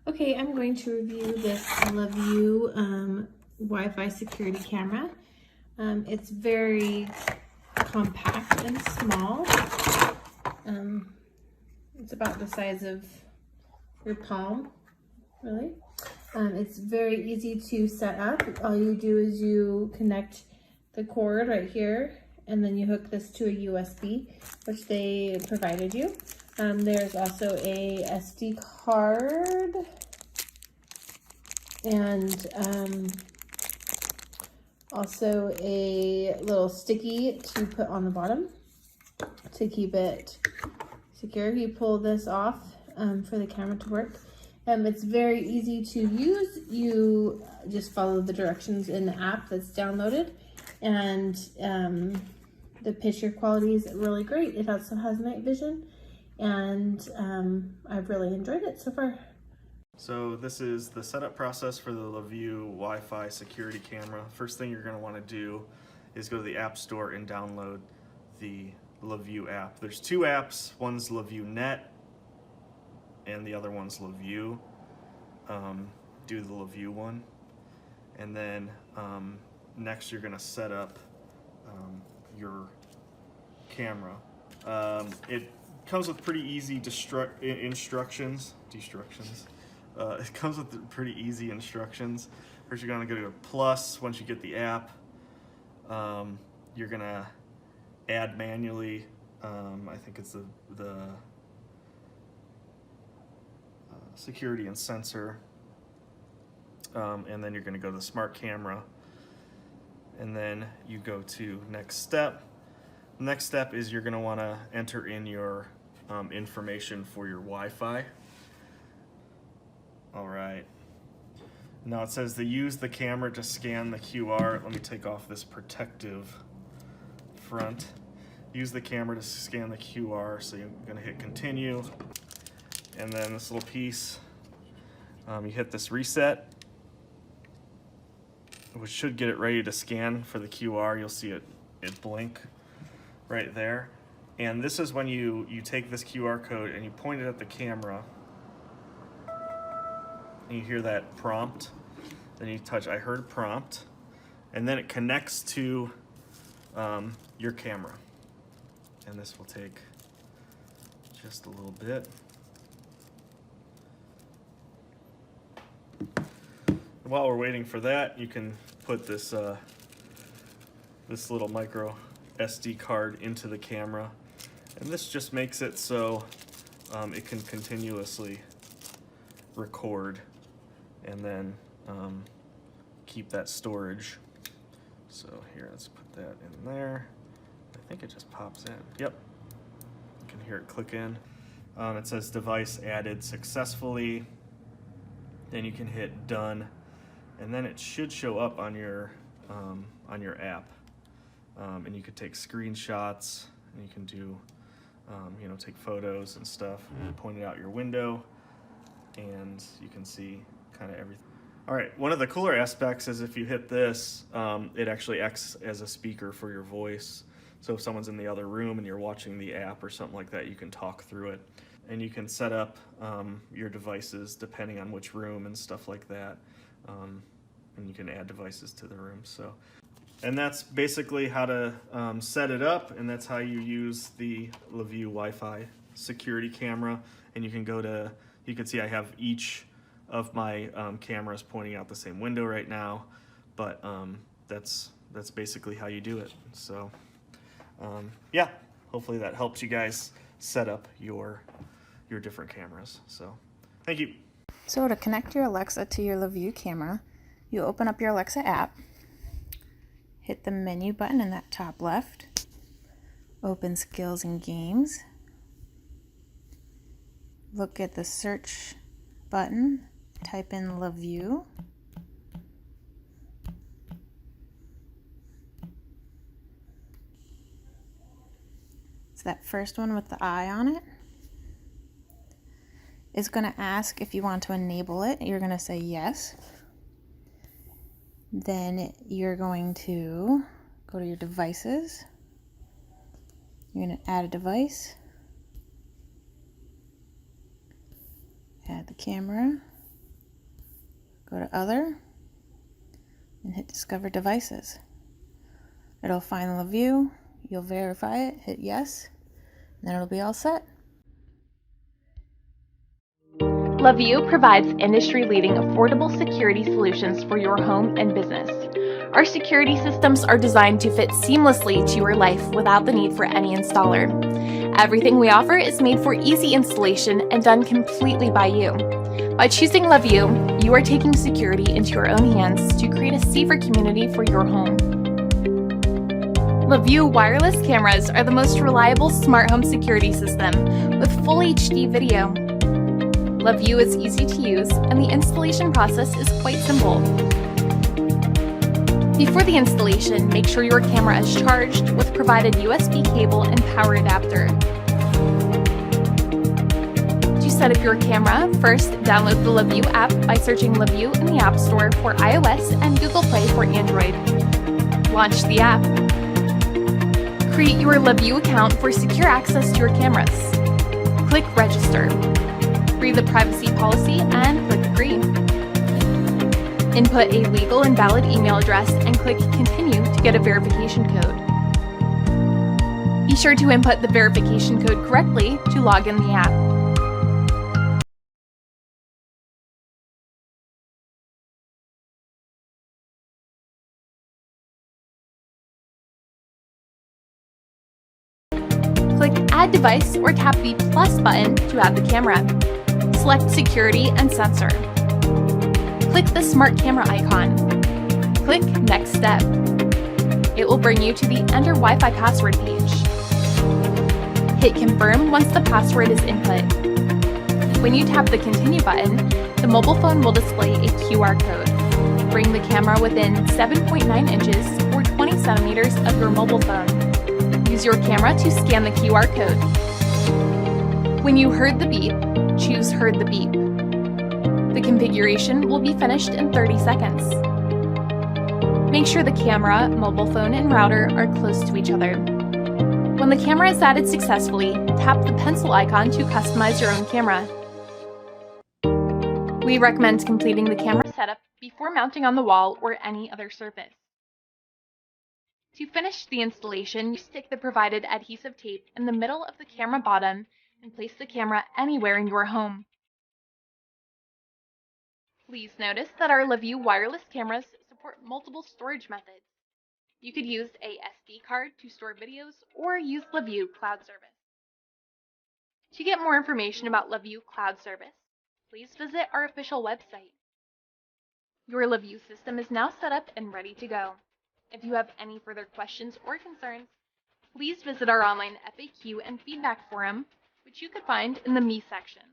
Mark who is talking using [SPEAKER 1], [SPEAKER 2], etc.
[SPEAKER 1] Okay, I'm going to review this LaView Wi-Fi security camera. It's very compact and small. It's about the size of your palm, really. It's very easy to set up. All you do is you connect the cord right here, and then you hook this to a USB, which they provided you. There's also a SD card and also a little sticky to put on the bottom to keep it secure. You pull this off for the camera to work. It's very easy to use. You just follow the directions in the app that's downloaded, and the picture quality is really great. It also has night vision, and I've really enjoyed it so far.
[SPEAKER 2] So this is the setup process for the LaView Wi-Fi security camera. First thing you're going to want to do is go to the App Store and download the LaView app. There's two apps. One's LaView Net and the other one's LaView. Do the LaView one. And then next you're going to set up your camera. It comes with pretty easy instructions. It comes with pretty easy instructions. First, you're going to go to plus. Once you get the app, you're going to add manually. I think it's the security and sensor. And then you're going to go to the smart camera. And then you go to next step. Next step is you're going to want to enter in your information for your Wi-Fi. All right. Now it says to use the camera to scan the QR. Let me take off this protective front. Use the camera to scan the QR. So you're going to hit continue. And then this little piece, you hit this reset, which should get it ready to scan for the QR. You'll see it blink right there. And this is when you take this QR code and you point it at the camera. And you hear that prompt. Then you touch I heard prompt. And then it connects to your camera. And this will take just a little bit. While we're waiting for that, you can put this this little micro SD card into the camera, and this just makes it so it can continuously record and then keep that storage. So here, let's put that in there. I think it just pops in. Yep, you can hear it click in. It says device added successfully. Then you can hit done, and then it should show up on your app. And you could take screenshots, and you can do, take photos and stuff, and point it out your window, and you can see kind of everything. All right, one of the cooler aspects is if you hit this, it actually acts as a speaker for your voice. So if someone's in the other room and you're watching the app or something like that, you can talk through it. And you can set up your devices depending on which room and stuff like that. And you can add devices to the room. And that's basically how to set it up, and that's how you use the LaView Wi-Fi security camera. And you can see I have each of my cameras pointing out the same window right now, but that's basically how you do it. So yeah, hopefully that helps you guys set up your different cameras. So thank you.
[SPEAKER 3] So to connect your Alexa to your LaView camera, you open up your Alexa app, hit the menu button in that top left, open skills and games, look at the search button, type in LaView, so that first one with the eye on it is going to ask if you want to enable it. You're going to say yes. Then you're going to go to your devices. You're going to add a device, add the camera, Go to Other and hit Discover Devices. It'll find LaView, you'll verify it, hit yes, and then it'll be all set.
[SPEAKER 4] LaView provides industry-leading affordable security solutions for your home and business. Our security systems are designed to fit seamlessly to your life without the need for any installer. Everything we offer is made for easy installation and done completely by you. By choosing LaView, you are taking security into your own hands to create a safer community for your home. LaView wireless cameras are the most reliable smart home security system with full HD video. LaView is easy to use, and the installation process is quite simple. Before the installation, make sure your camera is charged with provided USB cable and power adapter. To set up your camera, first download the LaView app by searching LaView in the App Store for iOS and Google Play for Android. Launch the app. Create your LaView account for secure access to your cameras. Click Register. Read the privacy policy and click Agree. Input a legal and valid email address and click Continue to get a verification code. Be sure to input the verification code correctly to log in the app. Click Add Device or tap the plus button to add the camera. Select Security and Sensor. Click the Smart Camera icon. Click Next Step. It will bring you to the Enter Wi-Fi password page. Hit Confirm once the password is input. When you tap the Continue button, the mobile phone will display a QR code. Bring the camera within 7.9 inches or 20 centimeters of your mobile phone. Use your camera to scan the QR code. When you heard the beep, choose Heard the Beep. The configuration will be finished in 30 seconds. Make sure the camera, mobile phone, and router are close to each other. When the camera is added successfully, tap the pencil icon to customize your own camera. We recommend completing the camera setup before mounting on the wall or any other surface. To finish the installation, you stick the provided adhesive tape in the middle of the camera bottom and place the camera anywhere in your home. Please notice that our LaView wireless cameras support multiple storage methods. You could use a SD card to store videos or use LaView Cloud Service. To get more information about LaView Cloud Service, please visit our official website. Your LaView system is now set up and ready to go. If you have any further questions or concerns, please visit our online FAQ and feedback forum, which you could find in the Me section.